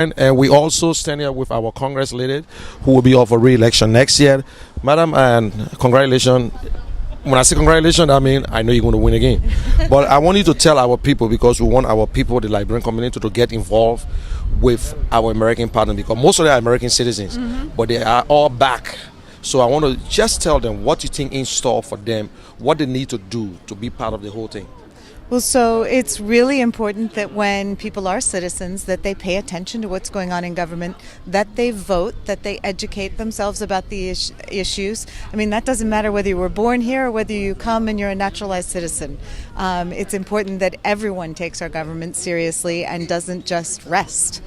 And we also stand here with our Congress lady who will be up for re-election next year. Madam, and congratulations. When I say congratulations, I mean I know you're going to win again. But I want you to tell our people, because we want our people, the Liberian community, to get involved with our American partners, because most of them are American citizens, but they are all back. So I want to just tell them what you think in store for them, what they need to do to be part of the whole thing. Well, so it's really important that when people are citizens, that they pay attention to what's going on in government, that they vote, that they educate themselves about the issues. I mean, that doesn't matter whether you were born here or whether you come and you're a naturalized citizen. It's important that everyone takes our government seriously and doesn't just rest.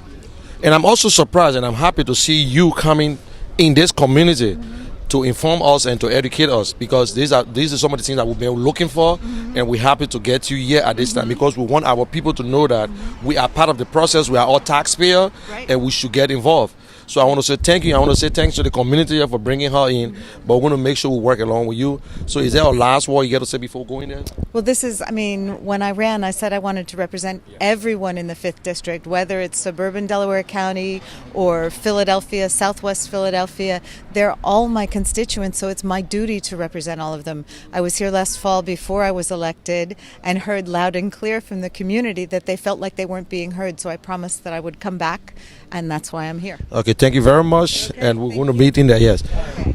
And I'm also surprised and I'm happy to see you coming in this community to inform us and to educate us, because these are some of the things that we've been looking for, and we're happy to get you here at this time, because we want our people to know that we are part of the process. We are all taxpayers, and we should get involved. So I want to say thank you. I want to say thanks to the community here for bringing her in, but we're going to make sure we work along with you. So is there a last word you got to say before going there? Well, when I ran, I said I wanted to represent everyone in the 5th District, whether it's suburban Delaware County or Philadelphia, Southwest Philadelphia. They're all my constituents, so it's my duty to represent all of them. I was here last fall before I was elected and heard loud and clear from the community that they felt like they weren't being heard, so I promised that I would come back, and that's why I'm here. Okay, thank you very much, and we're going to meet in there, yes.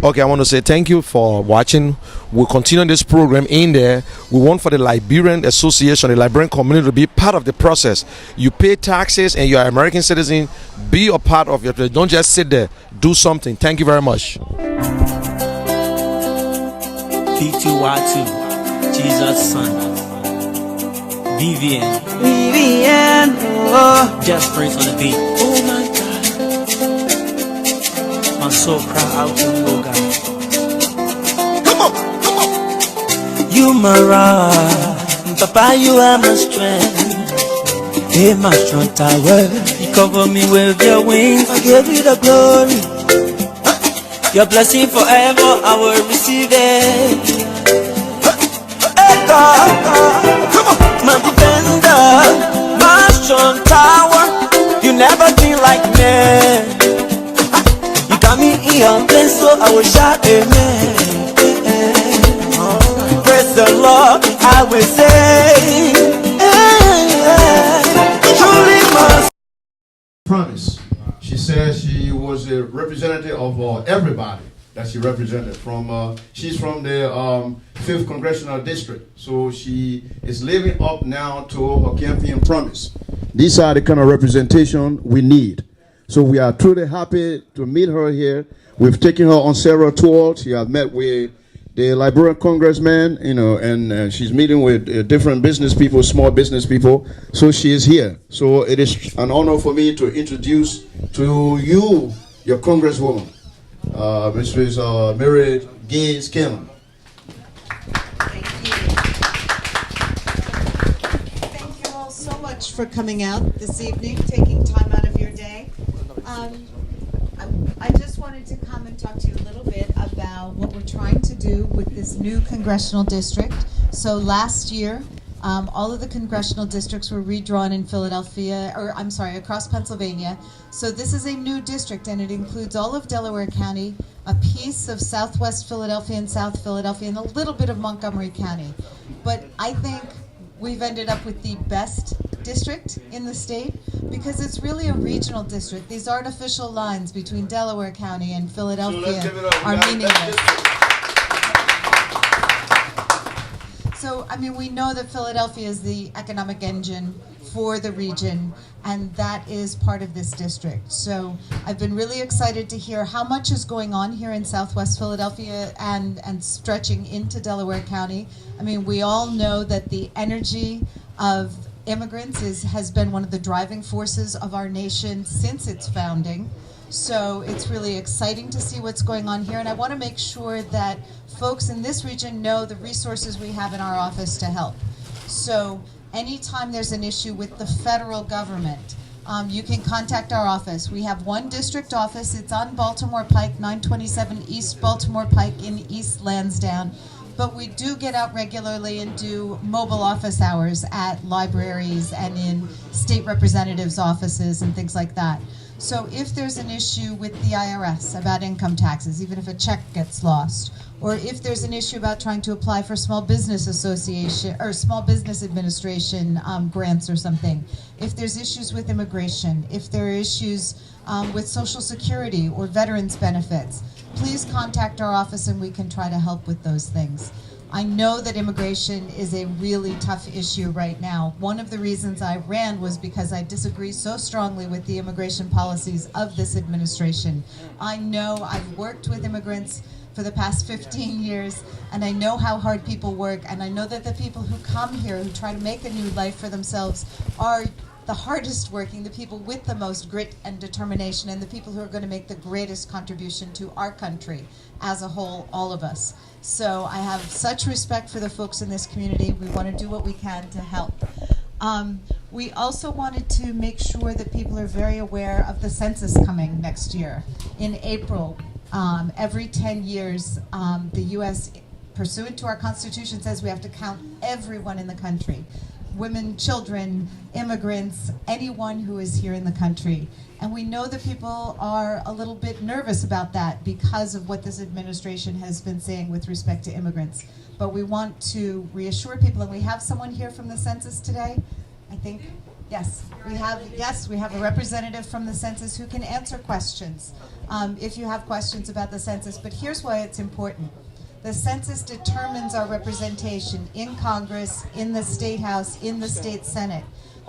Okay, I want to say thank you for watching. We'll continue this program in there. We want for the Liberian Association, the Liberian community, to be part of the process. You pay taxes and you're an American citizen. Be a part of it. Don't just sit there. Do something. Thank you very much. P2Y2, Jesus son. Vivian, oh, just praise on the beat. Oh my God, I'm so proud to you, God. Come on. You my rock, Papa, you are my strength. Hey, my strong tower, you cover me with your wings. I give you the glory. Your blessing forever, I will receive it. Hey God, come on. My defender, my strong tower, you never been like me. You got me in your place, so I will shout amen. Praise the Lord, I will say, truly must promise. She says she was a representative of everybody that she represented. She's from the 5th Congressional District, so she is living up now to her campaign promise. These are the kind of representation we need. So we are truly happy to meet her here. We've taken her on several tours. She has met with the Liberian congressman, and she's meeting with different business people, small business people. So she is here. So it is an honor for me to introduce to you your congresswoman, Mrs. Mary Gaines Kim. Thank you all so much for coming out this evening, taking time out of your day. I just wanted to come and talk to you a little bit about what we're trying to do with this new congressional district. So last year, all of the congressional districts were redrawn in across Pennsylvania. So this is a new district, and it includes all of Delaware County, a piece of Southwest Philadelphia and South Philadelphia, and a little bit of Montgomery County. But I think we've ended up with the best district in the state because it's really a regional district. These artificial lines between Delaware County and Philadelphia are meaningless. So, I mean, we know that Philadelphia is the economic engine for the region, and that is part of this district. So I've been really excited to hear how much is going on here in Southwest Philadelphia and stretching into Delaware County. I mean, we all know that the energy of immigrants has been one of the driving forces of our nation since its founding. So it's really exciting to see what's going on here, and I want to make sure that folks in this region know the resources we have in our office to help. So anytime there's an issue with the federal government, you can contact our office. We have one district office. It's on Baltimore Pike, 927 East Baltimore Pike in East Lansdowne. But we do get out regularly and do mobile office hours at libraries and in state representatives' offices and things like that. So if there's an issue with the IRS about income taxes, even if a check gets lost, or if there's an issue about trying to apply for small business association or small business administration grants or something, if there's issues with immigration, if there are issues with Social Security or veterans benefits, please contact our office and we can try to help with those things. I know that immigration is a really tough issue right now. One of the reasons I ran was because I disagree so strongly with the immigration policies of this administration. I know I've worked with immigrants for the past 15 years, and I know how hard people work, and I know that the people who come here, who try to make a new life for themselves, are the hardest working, the people with the most grit and determination, and the people who are going to make the greatest contribution to our country as a whole, all of us. So I have such respect for the folks in this community. We want to do what we can to help. We also wanted to make sure that people are very aware of the census coming next year. In April, every 10 years, the U.S., pursuant to our Constitution, says we have to count everyone in the country. Women, children, immigrants, anyone who is here in the country. And we know that people are a little bit nervous about that because of what this administration has been saying with respect to immigrants. But we want to reassure people, and we have someone here from the census today, I think. Yes, we have a representative from the census who can answer questions if you have questions about the census. But here's why it's important. The census determines our representation in Congress, in the State House, in the State Senate.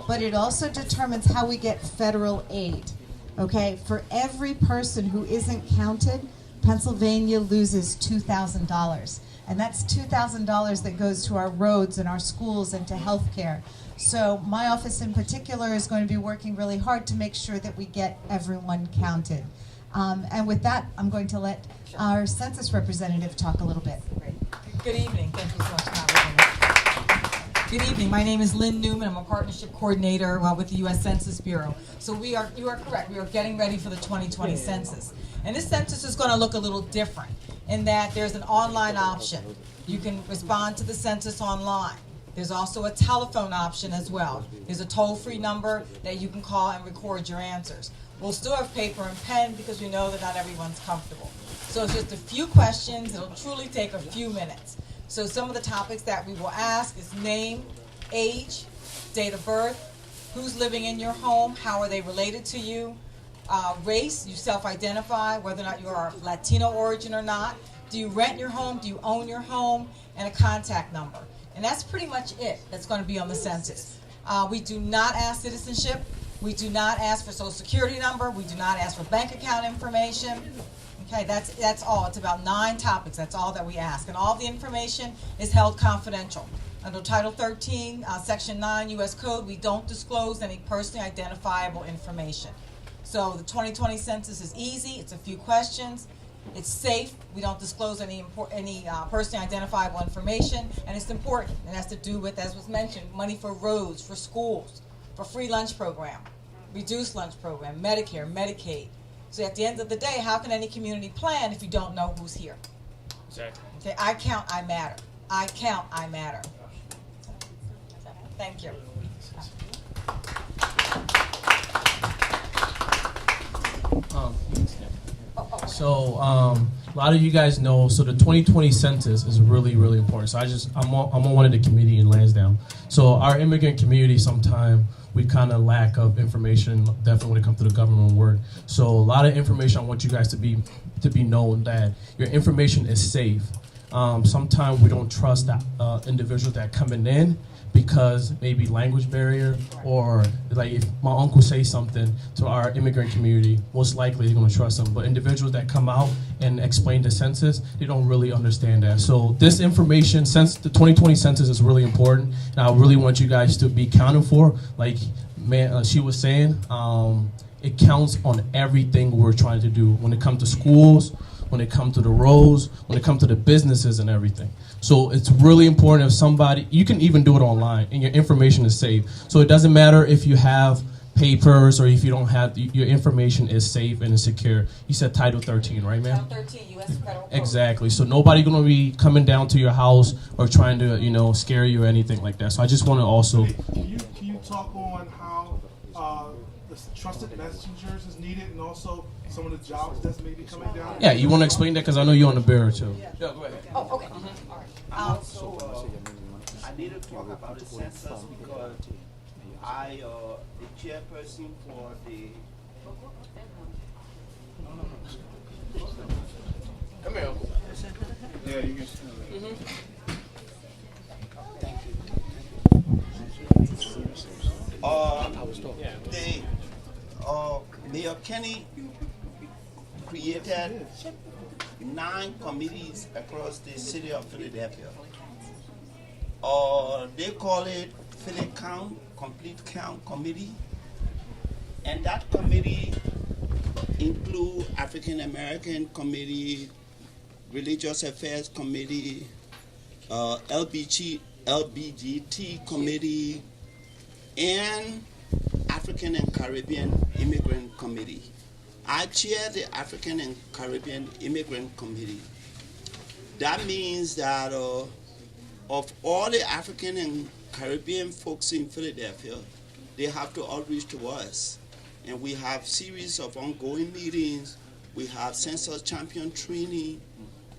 But it also determines how we get federal aid. Okay, for every person who isn't counted, Pennsylvania loses $2,000. And that's $2,000 that goes to our roads and our schools and to health care. So my office in particular is going to be working really hard to make sure that we get everyone counted. And with that, I'm going to let our census representative talk a little bit. Good evening. Thank you so much for having me. Good evening. My name is Lynn Newman. I'm a partnership coordinator with the U.S. Census Bureau. So you are correct. We are getting ready for the 2020 census. And this census is going to look a little different in that there's an online option. You can respond to the census online. There's also a telephone option as well. There's a toll-free number that you can call and record your answers. We'll still have paper and pen because we know that not everyone's comfortable. So it's just a few questions. It'll truly take a few minutes. So some of the topics that we will ask is name, age, date of birth, who's living in your home, how are they related to you, race, you self-identify, whether or not you are of Latino origin or not, do you rent your home, do you own your home, and a contact number. And that's pretty much it that's going to be on the census. We do not ask citizenship. We do not ask for social security number. We do not ask for bank account information. Okay, that's all. It's about 9 topics. That's all that we ask. And all the information is held confidential. Under Title 13, Section 9 U.S. Code, we don't disclose any personally identifiable information. So the 2020 census is easy. It's a few questions. It's safe. We don't disclose any personally identifiable information. And it's important. It has to do with, as was mentioned, money for roads, for schools, for free lunch program, reduced lunch program, Medicare, Medicaid. So at the end of the day, how can any community plan if you don't know who's here? Exactly. Okay, I count, I matter. I count, I matter. Thank you. So a lot of you guys know, so the 2020 census is really, really important. So I'm on one of the committee in Lansdowne. So our immigrant community, sometime we kind of lack of information, definitely when it comes to the government work. So a lot of information I want you guys to be known that your information is safe. Sometimes we don't trust that individuals that coming in because maybe language barrier, or like if my uncle says something to our immigrant community, most likely they're going to trust them. But individuals that come out and explain the census, they don't really understand that. So this information, since the 2020 census is really important, and I really want you guys to be counted for. Like she was saying, it counts on everything we're trying to do when it comes to schools, when it comes to the roads, when it comes to the businesses and everything. So it's really important if somebody, you can even do it online and your information is safe. So it doesn't matter if you have papers or if you don't have, your information is safe and is secure. You said Title 13, right, ma'am? Title 13, U.S. Federal Code. Exactly. So nobody going to be coming down to your house or trying to, scare you or anything like that. So I just want to also... Can you talk on how the trusted messengers is needed, and also some of the jobs that's maybe coming down? Yeah, you want to explain that because I know you're on the bearer too. Yeah, go ahead. Oh, okay. All right. Also, I need to talk about the census because I, the chairperson for the. Come here. Yeah, you can. Thank you. Mayor Kenny created 9 committees across the city of Philadelphia. They call it Philly Count, Complete Count Committee. And that committee include African American Committee, Religious Affairs Committee, LBGT Committee, and African and Caribbean Immigrant Committee. I chair the African and Caribbean Immigrant Committee. That means that of all the African and Caribbean folks in Philadelphia, they have to outreach to us. And we have series of ongoing meetings. We have census champion training.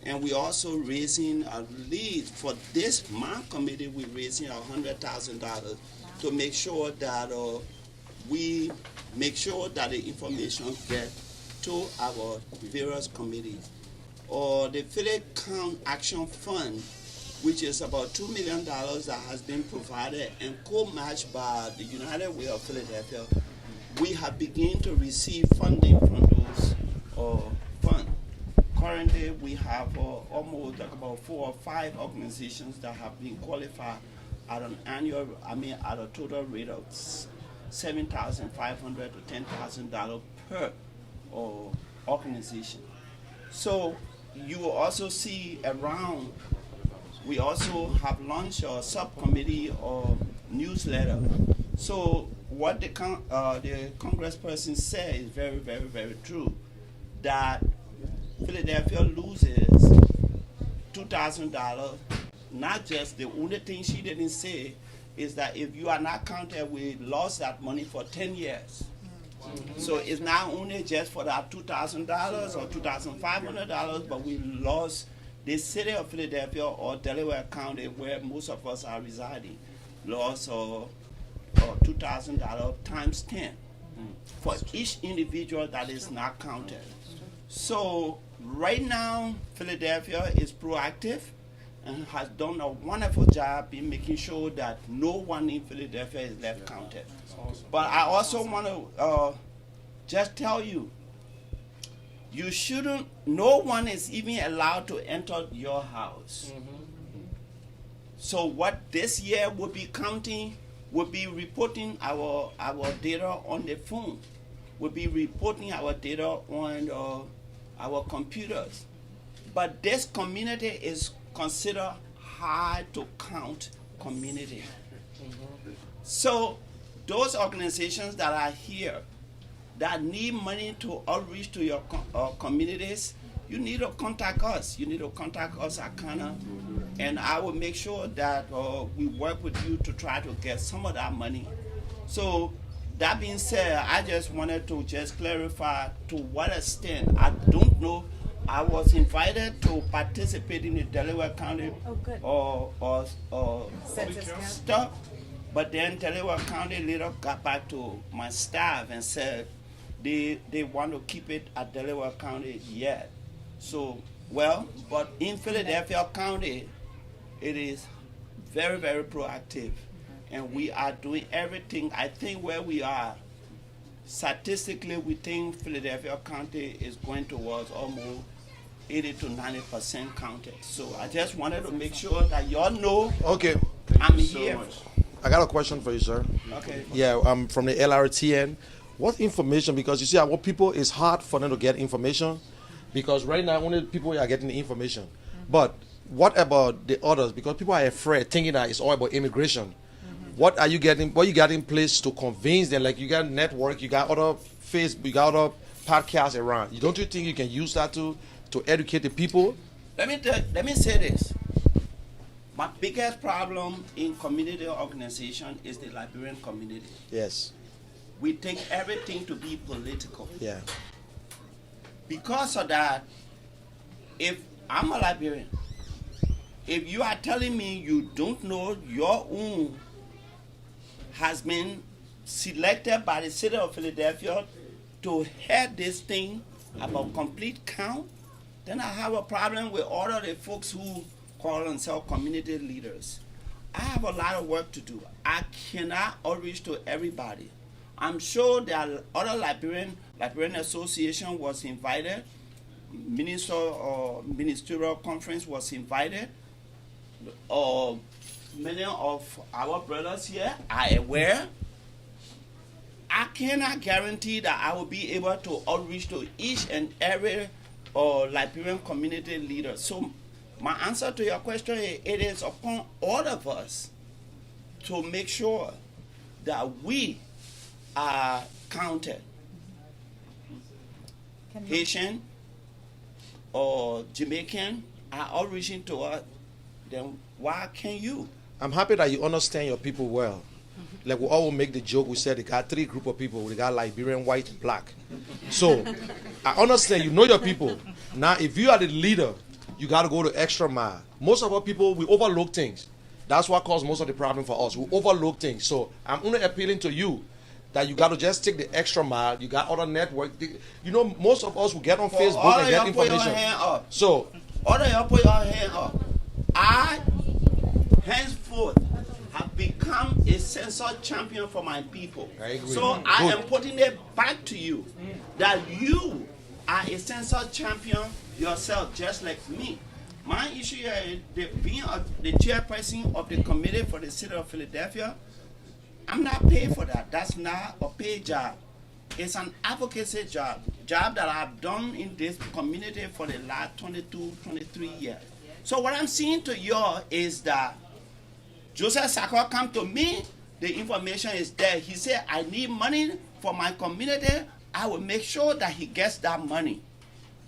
And we also raising a lead for this month committee. We're raising $100,000 to make sure that we make sure that the information get to our various committees. The Philly Count Action Fund, which is about $2 million that has been provided and co-matched by the United Way of Philadelphia, we have begun to receive funding from those funds. Currently, we have almost like about 4 or 5 organizations that have been qualified at an annual, at a total rate of $7,500 to $10,000 per organization. So you will also see around, we also have launched a subcommittee or newsletter. So what the congressperson said is very, very, very true, that Philadelphia loses $2,000. Not just, the only thing she didn't say is that if you are not counted, we lost that money for 10 years. So it's not only just for that $2,000 or $2,500, but we lost the city of Philadelphia or Delaware County, where most of us are residing, lost $2,000 times 10 for each individual that is not counted. So right now, Philadelphia is proactive and has done a wonderful job in making sure that no one in Philadelphia is left counted. But I also want to just tell you, you shouldn't, no one is even allowed to enter your house. So what this year will be counting, will be reporting our data on the phone, will be reporting our data on our computers. But this community is considered hard to count community. So those organizations that are here that need money to outreach to your communities, you need to contact us. You need to contact us at Kana, and I will make sure that we work with you to try to get some of that money. So that being said, I just wanted to just clarify to what extent, I don't know, I was invited to participate in the Delaware County stuff, but then Delaware County later got back to my staff and said they want to keep it at Delaware County yet. So, well, but in Philadelphia County, it is very, very proactive. And we are doing everything. I think where we are, statistically, we think Philadelphia County is going towards almost 80 to 90% counted. So I just wanted to make sure that y'all know. Okay. I'm here. I got a question for you, sir. Okay. Yeah, I'm from the Lrtn. What information, because you see, our people, it's hard for them to get information, because right now only people are getting the information. But what about the others? Because people are afraid, thinking that it's all about immigration. What are you getting? What you got in place to convince them? Like, you got network, you got other Facebook, you got other podcasts around. Don't you think you can use that to educate the people? Let me say this. My biggest problem in community organization is the Liberian community. Yes. we take everything to be political. Yeah. Because of that, if I'm a Liberian, if you are telling me you don't know your own has been selected by the city of Philadelphia to head this thing about complete count, then I have a problem with all of the folks who call themselves community leaders. I have a lot of work to do. I cannot outreach to everybody. I'm sure that other Liberian Association was invited, ministerial conference was invited, many of our brothers here are aware. I cannot guarantee that I will be able to outreach to each and every Liberian community leader. So my answer to your question is, it is upon all of us to make sure that we are counted. Haitian or Jamaican are outreaching to us, then why can't you? I'm happy that you understand your people well. Like we all make the joke, we said they got three group of people. We got Liberian, white, and black. So I understand you know your people. Now if you are the leader, you got to go the extra mile. Most of our people, we overlook things. That's what caused most of the problem for us. We overlook things. So I'm only appealing to you that you got to just take the extra mile. You got other network. You know, most of us will get on Facebook and get information. So all of y'all put your hand up. I henceforth have become a census champion for my people. I agree. So I am putting it back to you that you are a census champion yourself, just like me. My issue here is being the chairperson of the committee for the city of Philadelphia. I'm not paid for that. That's not a paid job. It's an advocacy job that I've done in this community for the last 22, 23 years. So what I'm saying to you is that Joseph Sakwa come to me, the information is there. He said, I need money for my community. I will make sure that he gets that money.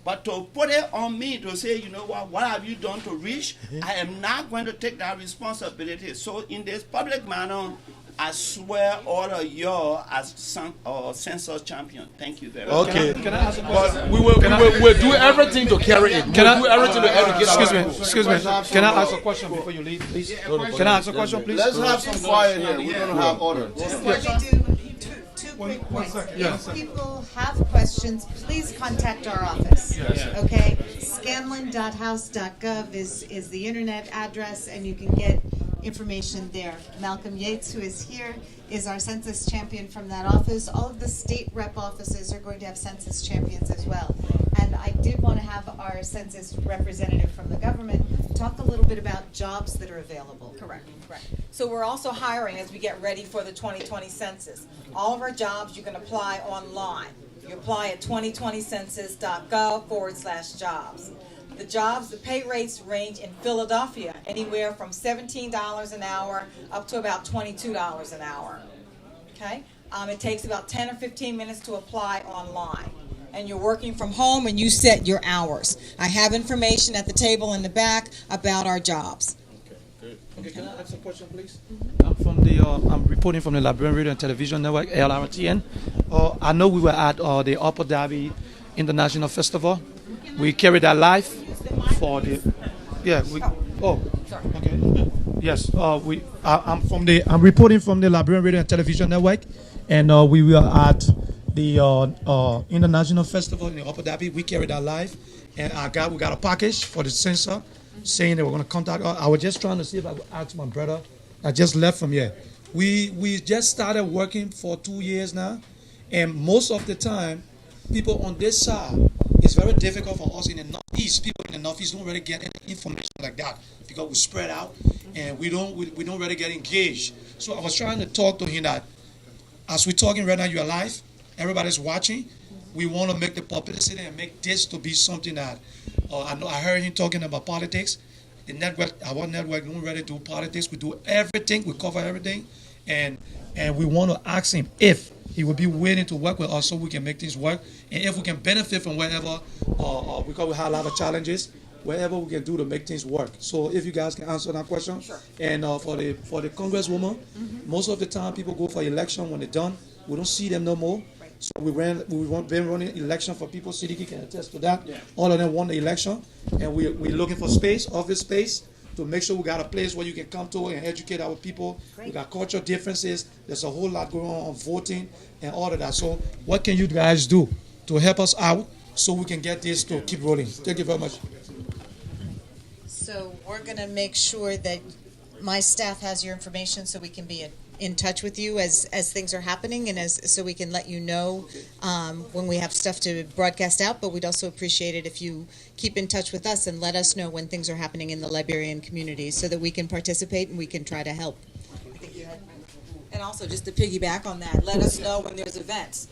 But to put it on me to say, you know what have you done to reach? I am not going to take that responsibility. So in this public manner, I swear all of y'all as census champion. Thank you very much. okay. Can I ask a question? We'll do everything to carry it. We'll do everything to educate our people. Excuse me. Can I ask a question before you leave, please? Can I ask a question, please? Let's have some quiet here. We're going to have order. Just let me do two quick points. If people have questions, please contact our office. Okay? Scanlon.house.gov is the internet address, and you can get information there. Malcolm Yates, who is here, is our census champion from that office. All of the state rep offices are going to have census champions as well. And I did want to have our census representative from the government talk a little bit about jobs that are available. Correct. So we're also hiring as we get ready for the 2020 census. All of our jobs you can apply online. You apply at 2020census.gov/jobs. The jobs, the pay rates range in Philadelphia anywhere from $17 an hour up to about $22 an hour. Okay? It takes about 10 or 15 minutes to apply online. And you're working from home and you set your hours. I have information at the table in the back about our jobs. Okay, can I ask a question, please? I'm reporting from the Liberian Radio and Television Network, Lrtn. I know we were at the Upper Darby International Festival. We carried that live for the. Yeah. Okay. Yes. I'm reporting from the Liberian Radio and Television Network, and we were at the International Festival in the Upper Darby. We carried that live, and we got a package for the censor, saying they were going to contact us. I was just trying to see if I could ask my brother. I just left from here. We just started working for 2 years now, and most of the time, people on this side, it's very difficult for us in the Northeast. People in the Northeast don't really get any information like that because we spread out and we don't really get engaged. So I was trying to talk to him that as we're talking right now, you're live, everybody's watching. We want to make the publicity and make this to be something that I heard him talking about politics. The network, our network, don't really do politics. We do everything. We cover everything, and we want to ask him if he would be willing to work with us so we can make things work, and if we can benefit from wherever, because we have a lot of challenges, wherever we can do to make things work. So if you guys can answer that question. Sure. And for the Congresswoman, most of the time people go for election when they're done, We don't see them no more. So we've been running election for people. CDK can attest to that. Yeah. All of them won the election, and we're looking for space, office space, to make sure we got a place where you can come to and educate our people. Great. We got cultural differences. There's a whole lot going on voting and all of that. So what can you guys do to help us out so we can get this to keep rolling? Thank you very much. So we're going to make sure that my staff has your information so we can be in touch with you as things are happening, and so we can let you know when we have stuff to broadcast out. But we'd also appreciate it if you keep in touch with us and let us know when things are happening in the Liberian community so that we can participate and we can try to help. And also, just to piggyback on that, let us know when there's events.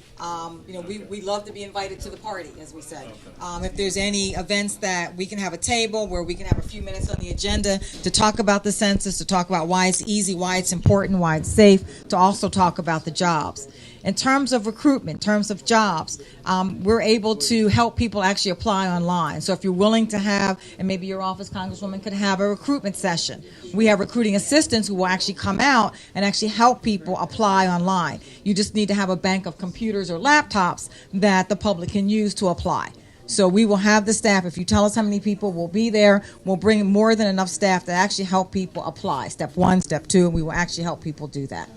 We love to be invited to the party, as we said. If there's any events that we can have a table where we can have a few minutes on the agenda to talk about the census, to talk about why it's easy, why it's important, why it's safe, to also talk about the jobs. In terms of recruitment, in terms of jobs, we're able to help people actually apply online. So if you're willing to have, and maybe your office, Congresswoman, could have a recruitment session. We have recruiting assistants who will actually come out and actually help people apply online. You just need to have a bank of computers or laptops that the public can use to apply. So we will have the staff. If you tell us how many people will be there, we'll bring more than enough staff to actually help people apply. Step 1, step 2, and we will actually help people do that.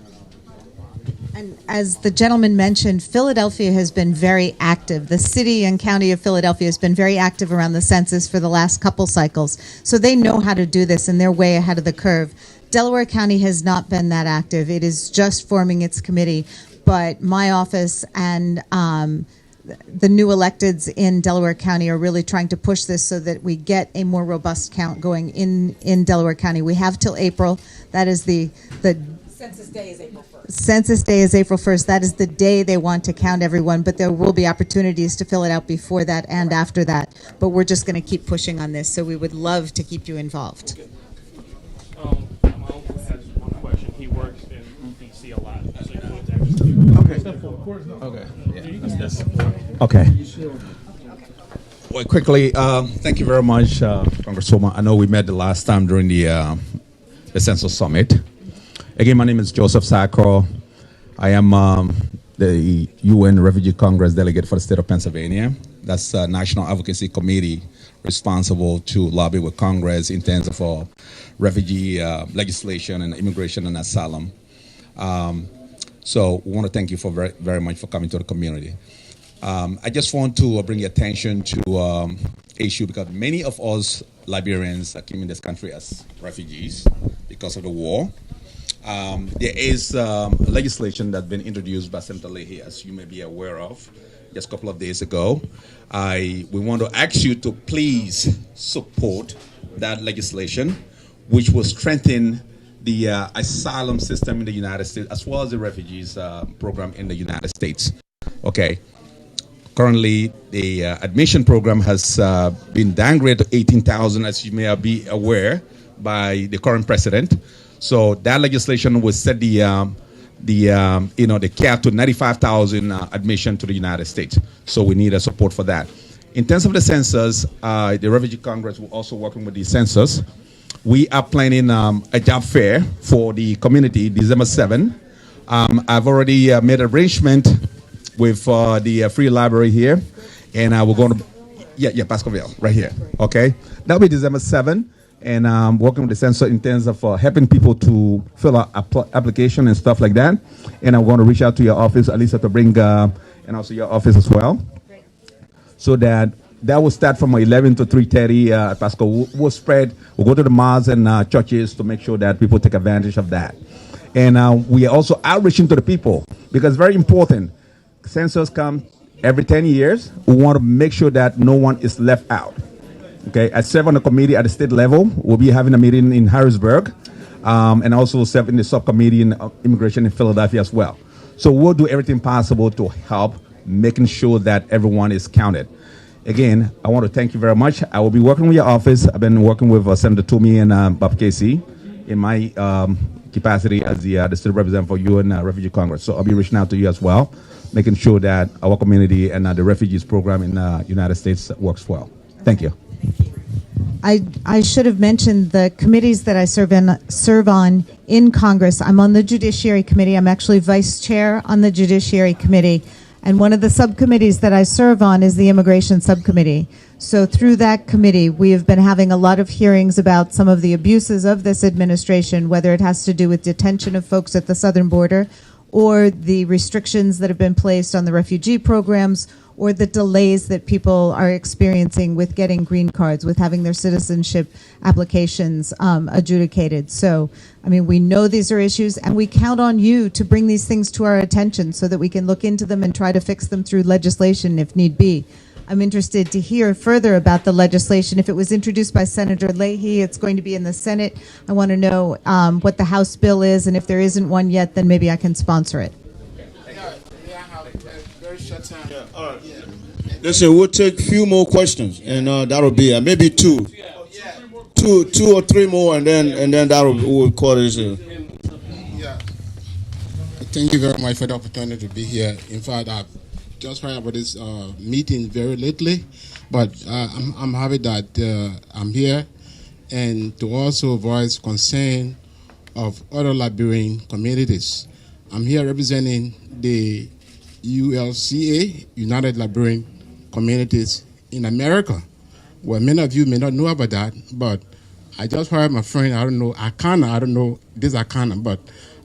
And as the gentleman mentioned, Philadelphia has been very active. The city and county of Philadelphia has been very active around the census for the last couple cycles. So they know how to do this, and they're way ahead of the curve. Delaware County has not been that active. It is just forming its committee. But my office and the new electeds in Delaware County are really trying to push this so that we get a more robust count going in Delaware County. We have till April. That is the Census Day is April 1st. Census Day is April 1st. That is the day they want to count everyone, but there will be opportunities to fill it out before that and after that. But we're just going to keep pushing on this, so we would love to keep you involved. My uncle has one question. He works in D.C. a lot. Okay. Well, quickly, thank you very much, Congresswoman. I know we met the last time during the Census Summit. Again, my name is Joseph Sacro. I am the UN Refugee Congress delegate for the state of Pennsylvania. That's a National Advocacy Committee responsible to lobby with Congress in terms of refugee legislation and immigration and asylum. So we want to thank you for very much for coming to the community. I just want to bring your attention to issue because many of us Liberians came in this country as refugees because of the war. There is legislation that's been introduced by Senator Leahy, as you may be aware of, just a couple of days ago. We want to ask you to please support that legislation, which will strengthen the asylum system in the United States, as well as the refugees program in the United States. Okay. Currently, the admission program has been downgraded to 18,000, as you may be aware, by the current president. So that legislation will set the cap to 95,000 admission to the United States. So we need a support for that. In terms of the census, the Refugee Congress will also working with the census. We are planning a job fair for the community December 7. I've already made an arrangement with the free library here, and we're going to Baskerville right here. Okay, that'll be December 7. And working with the census in terms of helping people to fill out application and stuff like that. And I'm going to reach out to your office, Alisa, to bring, and also your office as well. Great. So that will start from 11 to 3:30 at Pasco. We'll spread, we'll go to the malls and churches to make sure that people take advantage of that. And we are also outreaching to the people because it's very important. Census come every 10 years. We want to make sure that no one is left out. Okay, I serve on the committee at the state level. We'll be having a meeting in Harrisburg, and also serve in the subcommittee in immigration in Philadelphia as well. So we'll do everything possible to help making sure that everyone is counted. Again, I want to thank you very much. I will be working with your office. I've been working with Senator Toomey and Bob Casey in my capacity as the state representative for UN Refugee Congress. So I'll be reaching out to you as well, making sure that our community and the refugees program in the United States works well. Thank you. I should have mentioned the committees that I serve on in Congress. I'm on the Judiciary Committee. I'm actually vice chair on the Judiciary Committee. And one of the subcommittees that I serve on is the Immigration Subcommittee. So through that committee, we have been having a lot of hearings about some of the abuses of this administration, whether it has to do with detention of folks at the southern border, or the restrictions that have been placed on the refugee programs, or the delays that people are experiencing with getting green cards, with having their citizenship applications adjudicated. So, I mean, we know these are issues, and we count on you to bring these things to our attention so that we can look into them and try to fix them through legislation if need be. I'm interested to hear further about the legislation. If it was introduced by Senator Leahy, it's going to be in the Senate. I want to know what the House bill is, and if there isn't one yet, then maybe I can sponsor it. Listen, we'll take a few more questions, and that'll be maybe two or three more, and then we'll call this. Yeah. Thank you very much for the opportunity to be here. In fact, I've just heard about this meeting very lately, but I'm happy that I'm here, and to also voice concern of other Liberian communities. I'm here representing the ULCA, United Liberian Communities in America. Well, many of you may not know about that, but I just heard my friend, I don't know this Akana, but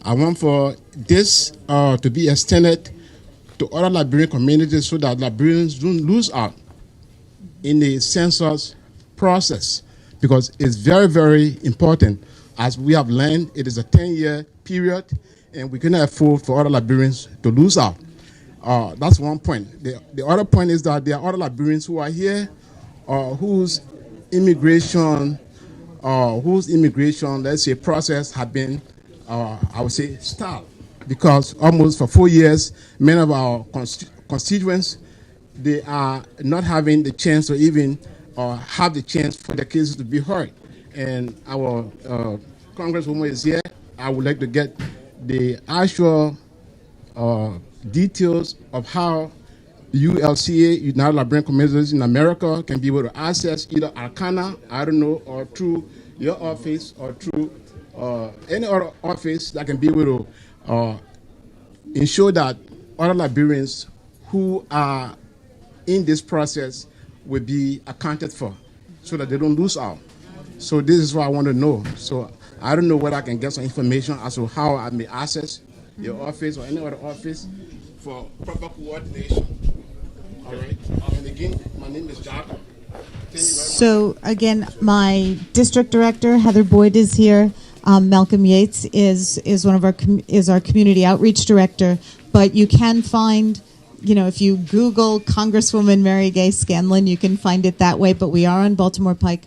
I want for this to be extended to other Liberian communities so that Liberians don't lose out in the census process, because it's very, very important. As we have learned, it is a 10-year period, and we cannot afford for other Liberians to lose out. That's one point. The other point is that there are other Liberians who are here whose immigration, let's say, process have been, I would say, stopped, because almost for 4 years, many of our constituents, they are not having the chance to even have the chance for their cases to be heard. And our Congresswoman is here. I would like to get the actual details of how ULCA, United Liberian Communities in America, can be able to access either Arcana, I don't know, or through your office, or through any other office that can be able to ensure that other Liberians who are in this process will be accounted for, so that they don't lose out. So this is what I want to know. So I don't know whether I can get some information as to how I may access your office or any other office for proper coordination. All right. And again, my name is Jacob. So again, my district director, Heather Boyd, is here. Malcolm Yates is one of our community outreach director. But you can find, if you Google Congresswoman Mary Gay Scanlon, you can find it that way. But we are on Baltimore Pike.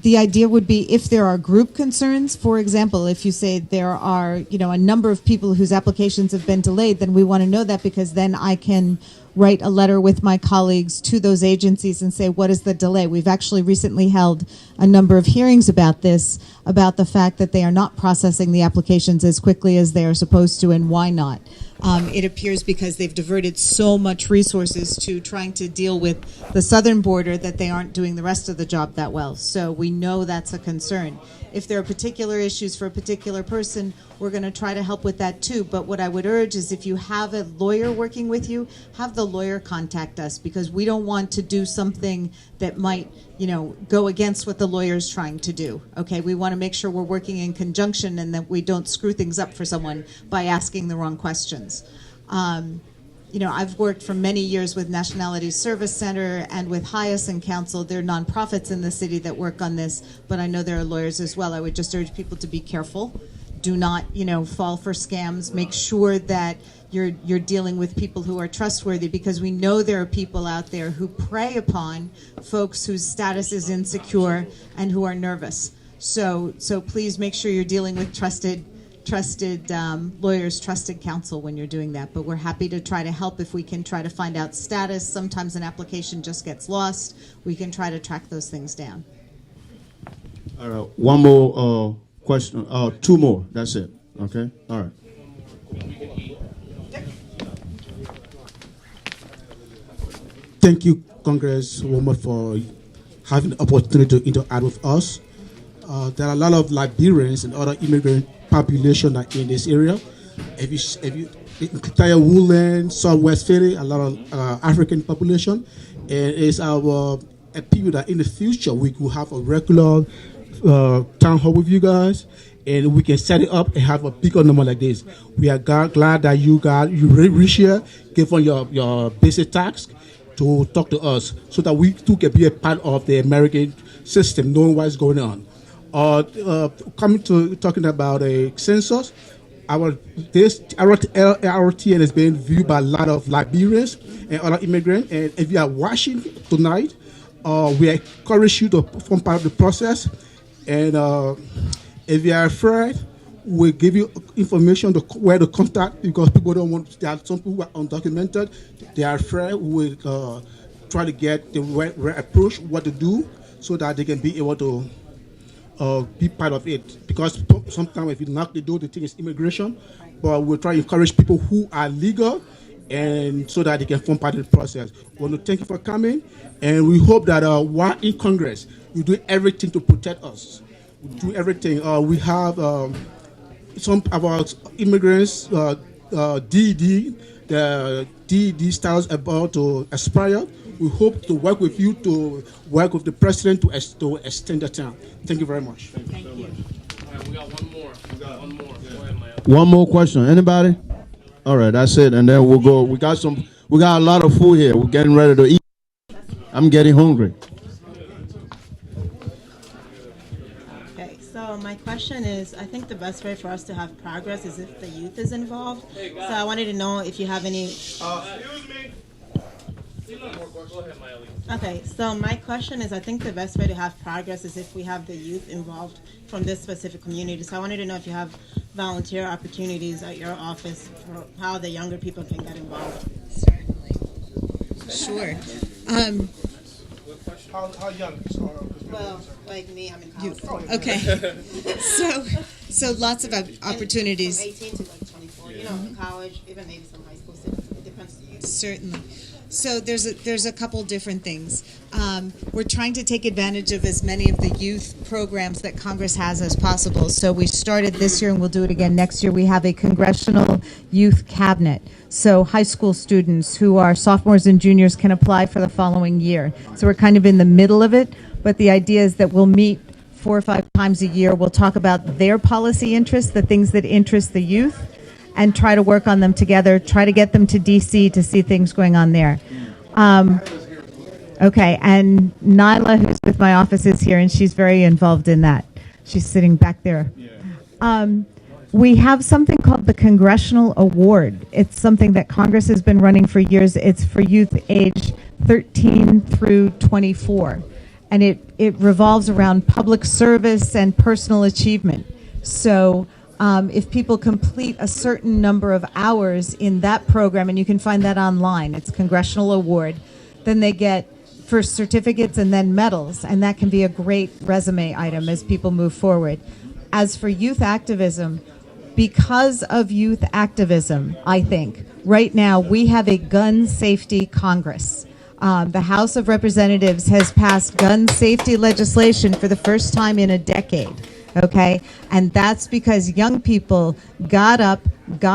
The idea would be, if there are group concerns, for example, if you say there are, a number of people whose applications have been delayed, then we want to know that, because then I can write a letter with my colleagues to those agencies and say, what is the delay? We've actually recently held a number of hearings about this, about the fact that they are not processing the applications as quickly as they are supposed to, and why not. It appears because they've diverted so much resources to trying to deal with the southern border that they aren't doing the rest of the job that well. So we know that's a concern. If there are particular issues for a particular person, we're going to try to help with that too. But what I would urge is, if you have a lawyer working with you, have the lawyer contact us, because we don't want to do something that might, go against what the lawyer is trying to do. Okay, we want to make sure we're working in conjunction and that we don't screw things up for someone by asking the wrong questions. I've worked for many years with Nationality Service Center and with Hyacinth Council. They're nonprofits in the city that work on this, but I know there are lawyers as well. I would just urge people to be careful. Do not, fall for scams. Make sure that you're dealing with people who are trustworthy, because we know there are people out there who prey upon folks whose status is insecure and who are nervous. So please make sure you're dealing with trusted lawyers, trusted counsel when you're doing that. But we're happy to try to help if we can try to find out status. Sometimes an application just gets lost. We can try to track those things down. All right, one more question, two more, that's it, okay? All right. Thank you, Congresswoman, for having the opportunity to interact with us. There are a lot of Liberians and other immigrant population that in this area. If you entire Woodland, Southwest Philly, a lot of African population, and it's our appeal that in the future we could have a regular town hall with you guys, and we can set it up and have a bigger number like this. We are glad that you reach here, give on your basic task to talk to us, so that we too can be a part of the American system, knowing what's going on. Coming to talking about a census, our Lrtn is being viewed by a lot of Liberians and other immigrants. And if you are watching tonight, we encourage you to form part of the process. And if you are afraid, we'll give you information to where to contact, because people don't want. There are some people who are undocumented. They are afraid. We'll try to get the right approach, what to do, so that they can be able to be part of it. Because sometimes if you knock the door, the thing is immigration. But we'll try to encourage people who are legal, and so that they can form part of the process. We want to thank you for coming, and we hope that while in Congress, you do everything to protect us. We do everything. We have some of our immigrants, DD, the DD styles about to expire. We hope to work with you, to work with the president to extend the term. Thank you very much. Thank you. All right, we got one more. One more. Go ahead, Maya. One more question. Anybody? All right, that's it. And then we'll go. We got a lot of food here. We're getting ready to eat. I'm getting hungry. Okay, so my question is, I think the best way for us to have progress is if the youth is involved. So I wanted to know if you have any... Excuse me. Go ahead, Miley. Okay, so my question is, I think the best way to have progress is if we have the youth involved from this specific community. So I wanted to know if you have volunteer opportunities at your office for how the younger people can get involved. Certainly. Sure. How young? Well, like me, I'm in college. Okay. So lots of opportunities. From 18 to like 24. You know, college, even maybe some high school students. It depends on you. Certainly. So there's a couple different things. We're trying to take advantage of as many of the youth programs that Congress has as possible. So we started this year, and we'll do it again next year. We have a Congressional Youth Cabinet. So high school students who are sophomores and juniors can apply for the following year. So we're kind of in the middle of it, but the idea is that we'll meet 4 or 5 times a year. We'll talk about their policy interests, the things that interest the youth, and try to work on them together, try to get them to DC to see things going on there. Okay, and Nyla, who's with my office, is here, and she's very involved in that. She's sitting back there. We have something called the Congressional Award. It's something that Congress has been running for years. It's for youth age 13 through 24. And it revolves around public service and personal achievement. So if people complete a certain number of hours in that program, and you can find that online, it's Congressional Award, then they get first certificates and then medals, and that can be a great resume item as people move forward. As for youth activism, because of youth activism, I think, right now we have a gun safety Congress. The House of Representatives has passed gun safety legislation for the first time in a decade. Okay, and that's because young people got up, got